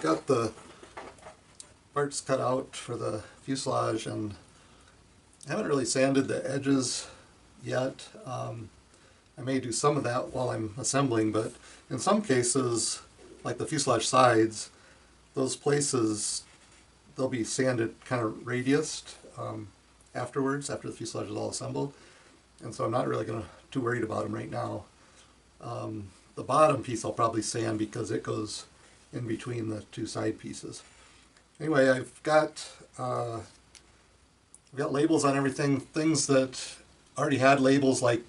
got the parts cut out for the fuselage, and I haven't really sanded the edges yet. I may do some of that while I'm assembling, but in some cases, like the fuselage sides, those places, they'll be sanded kind of radiused afterwards, after the fuselage is all assembled. And so I'm not really too worried about them right now. The bottom piece I'll probably sand because it goes in between the two side pieces. Anyway, I've got labels on everything. Things that already had labels, like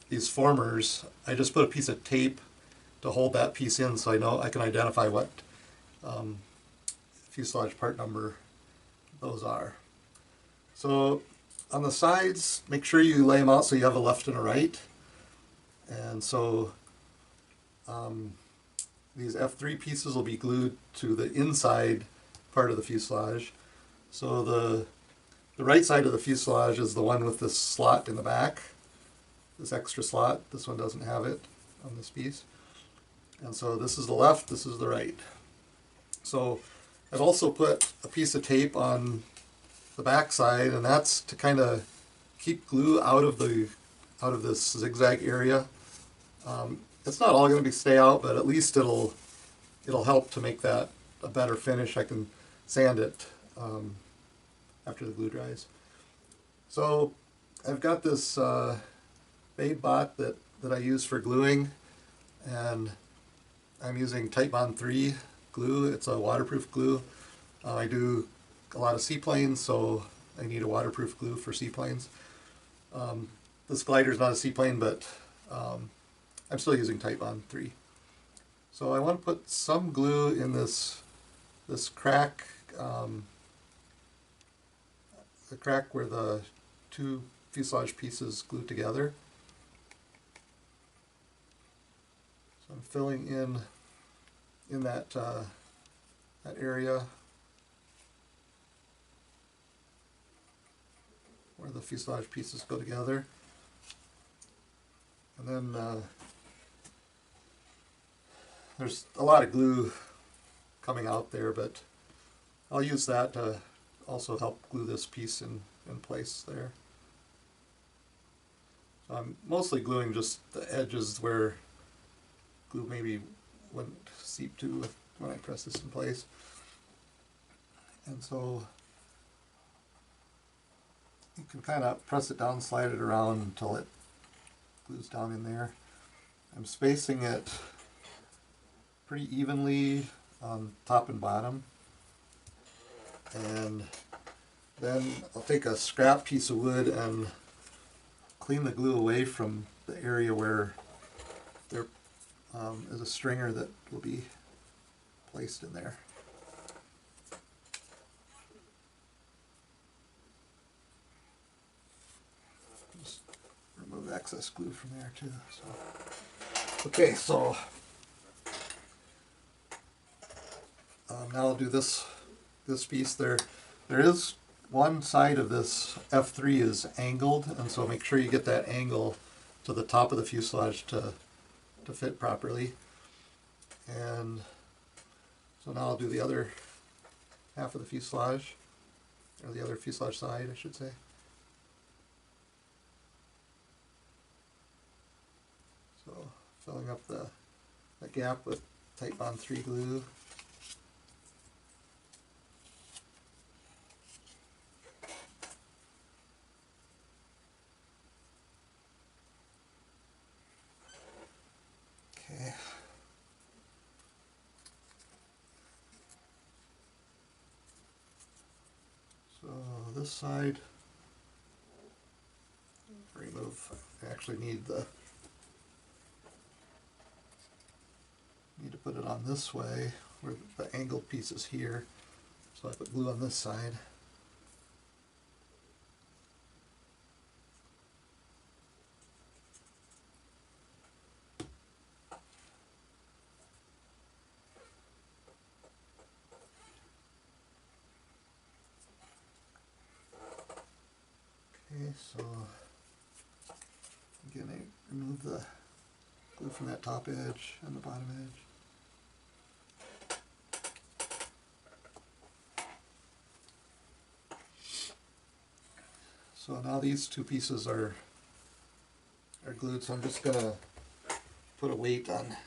these formers, I just put a piece of tape to hold that piece in so I know I can identify what fuselage part number those are. So on the sides, make sure you lay them out so you have a left and a right. And so these F3 pieces will be glued to the inside part of the fuselage. So the right side of the fuselage is the one with this slot in the back, this extra slot. This one doesn't have it on this piece. And so this is the left, this is the right. So I've also put a piece of tape on the back side, and that's to kind of keep glue out of this zigzag area. It's not all going to stay out, but at least it'll help to make that a better finish. I can sand it after the glue dries. So I've got this Babe Bot that I use for gluing, and I'm using Titebond 3 glue. It's a waterproof glue. I do a lot of seaplanes, so I need a waterproof glue for seaplanes. This glider is not a seaplane, but I'm still using Titebond 3. So I want to put some glue in this crack, the crack where the two fuselage pieces glue together. So I'm filling in that area where the fuselage pieces go together. And then there's a lot of glue coming out there, but I'll use that to also help glue this piece in place there. So I'm mostly gluing just the edges where glue maybe wouldn't seep to when I press this in place. And so you can kind of press it down, slide it around until it glues down in there. I'm spacing it pretty evenly on top and bottom. And then I'll take a scrap piece of wood and clean the glue away from the area where there is a stringer that will be placed in there. Just remove excess glue from there too. So. Okay, so now I'll do this piece. There is one side of this F3 is angled, and so make sure you get that angle to the top of the fuselage to fit properly. And so now I'll do the other half of the fuselage, or the other fuselage side, I should say. So filling up the gap with Titebond 3 glue. Okay. So this side, remove. I actually need to put it on this way, where the angled piece is here. So I put glue on this side. Okay, so again, I remove the glue from that top edge and the bottom edge. So now these two pieces are glued, so I'm just going to put a weight on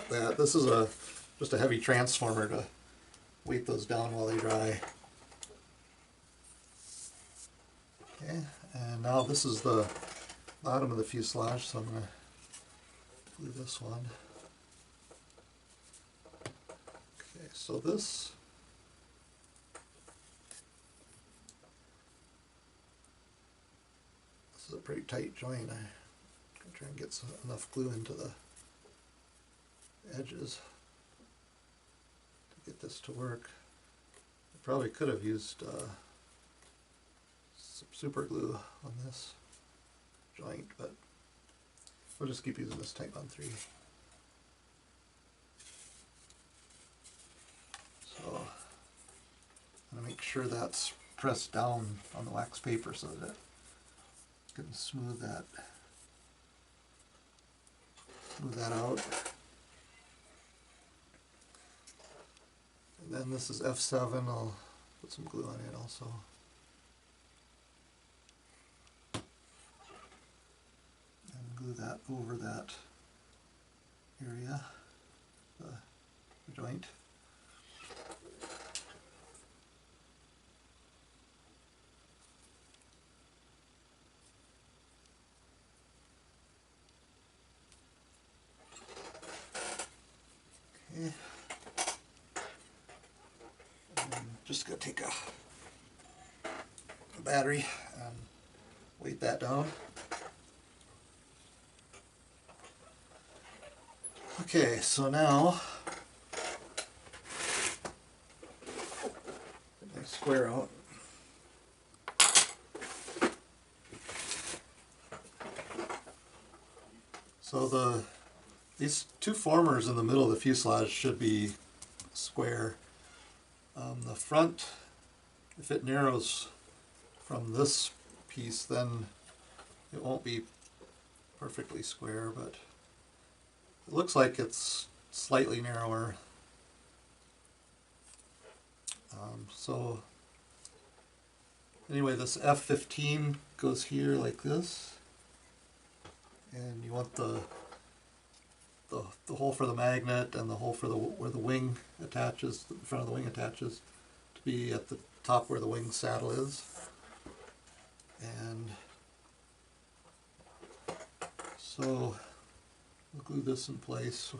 that. This is just a heavy transformer to weight those down while they dry. Okay, and now this is the bottom of the fuselage, so I'm going to glue this one. Okay, so this is a pretty tight joint. I'm going to try and get enough glue into the edges to get this to work. I probably could have used some super glue on this joint, but we'll just keep using this Type 3. So I'm going to make sure that's pressed down on the wax paper so that it can smooth that out. And then this is F7. I'll put some glue on it also. And glue that over that area, the joint. Okay. Just going to take a battery and weight that down. Okay, so now I square out. So these two formers in the middle of the fuselage should be square. The front, if it narrows from this piece, then it won't be perfectly square, but it looks like it's slightly narrower. So anyway, this F15 goes here like this, and you want the hole for the magnet and the hole for where the wing attaches, the front of the wing attaches, to be at the top where the wing saddle is. And so we'll glue this in place.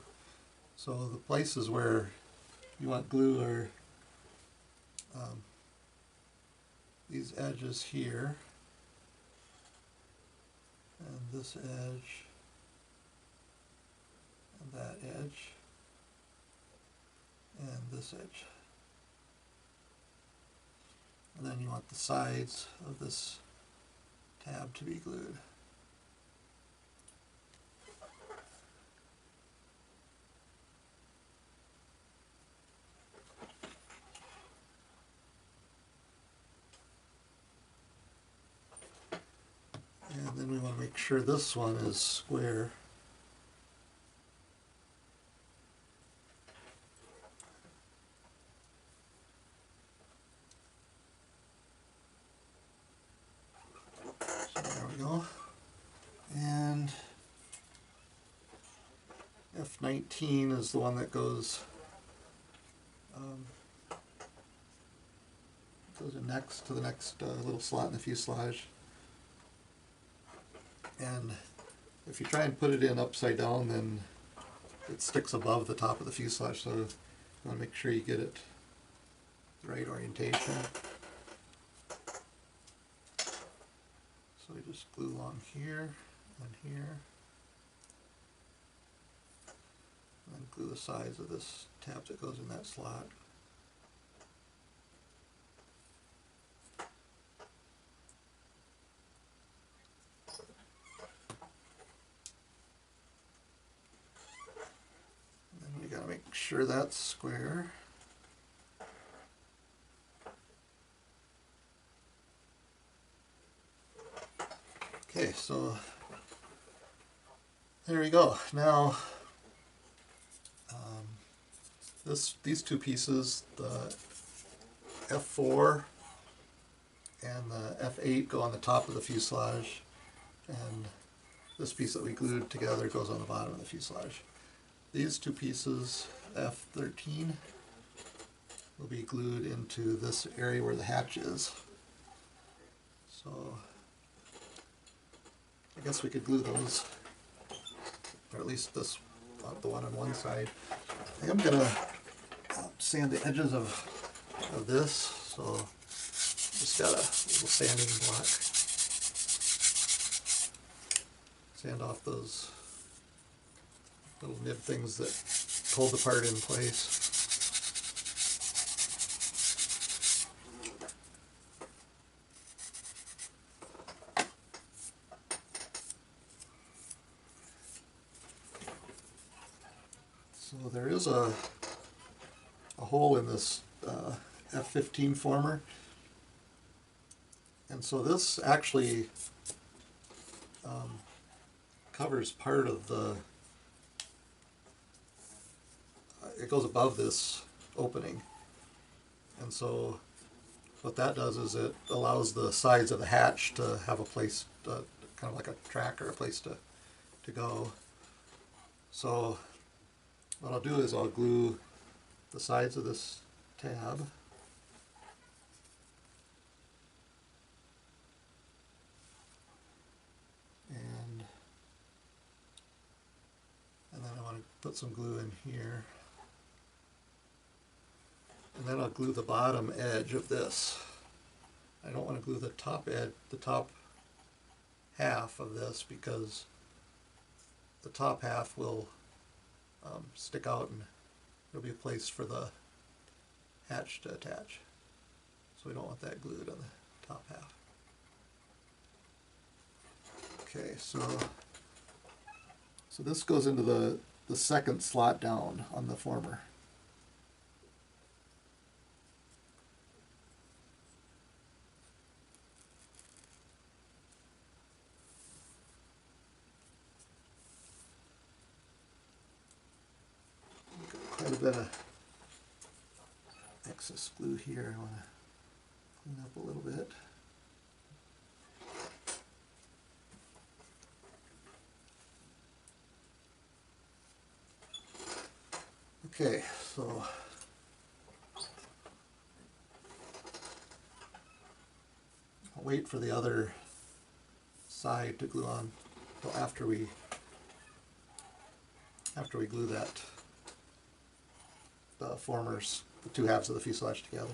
So the places where you want glue are these edges here, and this edge, and that edge, and this edge. And then you want the sides of this tab to be glued. And then we want to make sure this one is square. So there we go. And F19 is the one that goes in next to the next little slot in the fuselage. And if you try and put it in upside down, then it sticks above the top of the fuselage, so you want to make sure you get it the right orientation. So you just glue along here and here, and then glue the sides of this tab that goes in that slot. Make sure that's square. Okay, so there we go. Now these two pieces, the F4 and the F8 go on the top of the fuselage, and this piece that we glued together goes on the bottom of the fuselage. These two pieces, F13, will be glued into this area where the hatch is. So I guess we could glue those, or at least this, the one on one side. I am going to sand the edges of this, so just got a little sanding block. Sand off those little nib things that hold the part in place. So there is a hole in this F15 former, and so this actually covers part of the, it goes above this opening, and so what that does is it allows the sides of the hatch to have a place, kind of like a track or a place to go. So what I'll do is I'll glue the sides of this tab, and then I want to put some glue in here, and then I'll glue the bottom edge of this. I don't want to glue the top edge, the top half of this, because the top half will stick out and there'll be a place for the hatch to attach. So we don't want that glued on the top half. Okay, so this goes into the second slot down on the former. Quite a bit of excess glue here. I want to clean up a little bit. Okay, so I'll wait for the other side to glue on until after we glue that, the formers, the two halves of the fuselage together.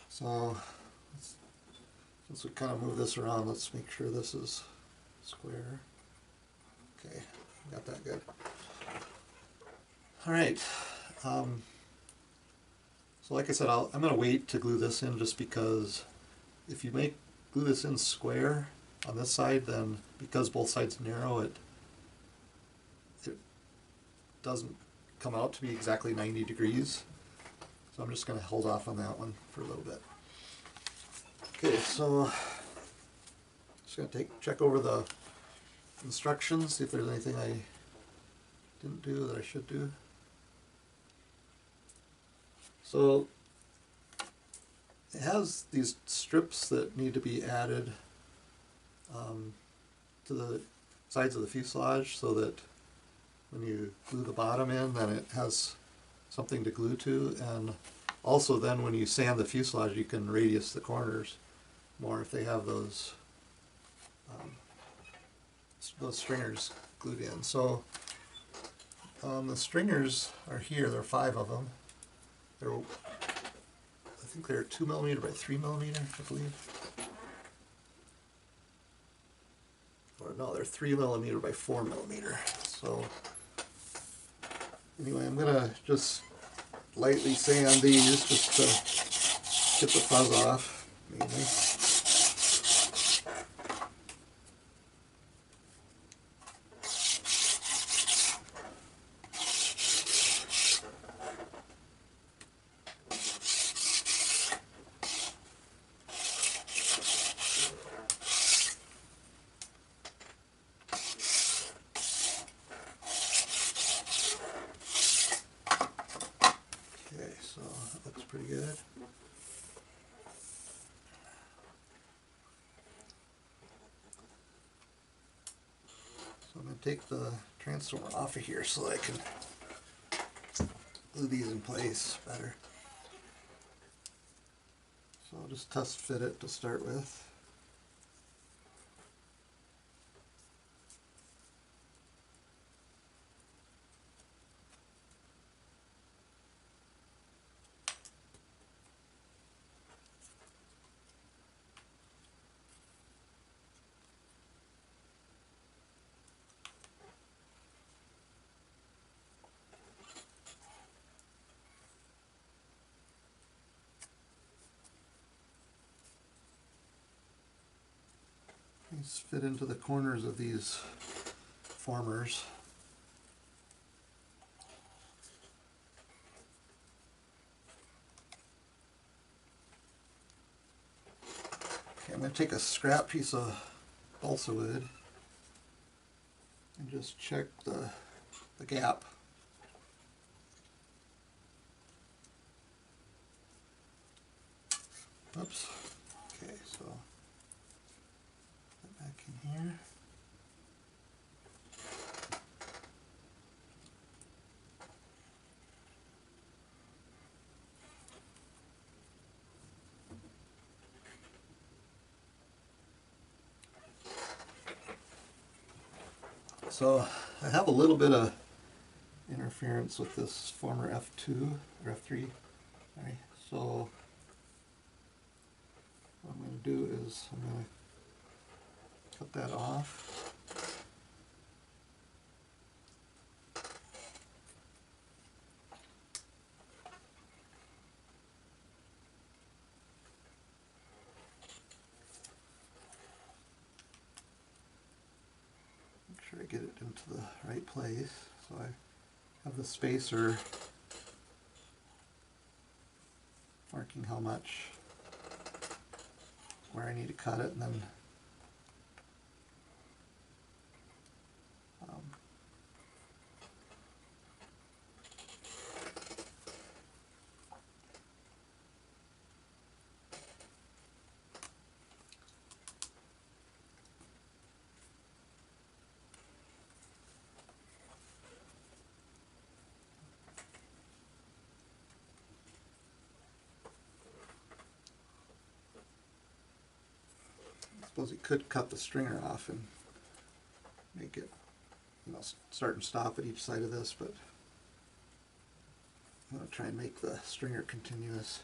So since we kind of move this around, let's make sure this is square. Okay, got that good. All right. So like I said, I'm going to wait to glue this in, just because if you glue this in square on this side, then because both sides narrow, it doesn't come out to be exactly 90 degrees. So I'm just going to hold off on that one for a little bit. Okay, so just going to check over the instructions, see if there's anything I didn't do that I should do. So it has these strips that need to be added to the sides of the fuselage, so that when you glue the bottom in, then it has something to glue to, and also then when you sand the fuselage, you can radius the corners more if they have those stringers glued in. So the stringers are here. There are 5 of them. I think they're 2mm by 3mm, I believe. Or no, they're 3mm by 4mm. So anyway, I'm gonna just lightly sand these just to get the fuzz off, mainly. Okay, so that looks pretty good. take the transformer off of here so I can glue these in place better. So I'll just test fit it to start with. These fit into the corners of these formers. Okay, I'm going to take a scrap piece of balsa wood and just check the gap. Oops. Okay, so put that back in here. So I have a little bit of interference with this former F2 or F3. Right, so what I'm going to do is I'm going to cut that off. Make sure I get it into the right place. So I have the spacer marking how much, where I need to cut it, and then I suppose you could cut the stringer off and make it, start and stop at each side of this, but I'm going to try and make the stringer continuous.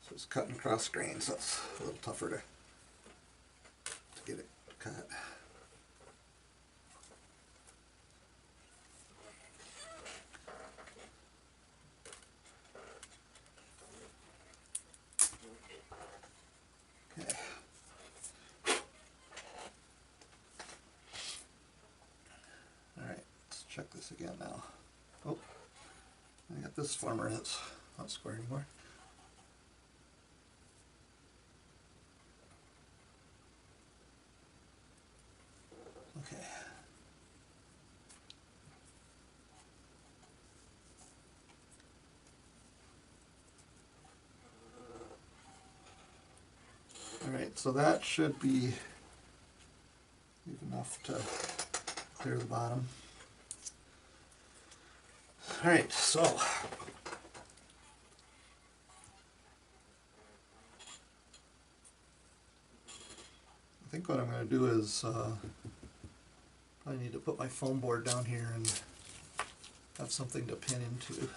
So it's cutting across grain, so it's a little tougher to get it cut. Okay. Alright, let's check this again now. Oh, I got this former that's not square anymore. Okay. Alright, so that should be enough to clear the bottom. Alright, so I think what I'm going to do is I need to put my foam board down here and have something to pin into.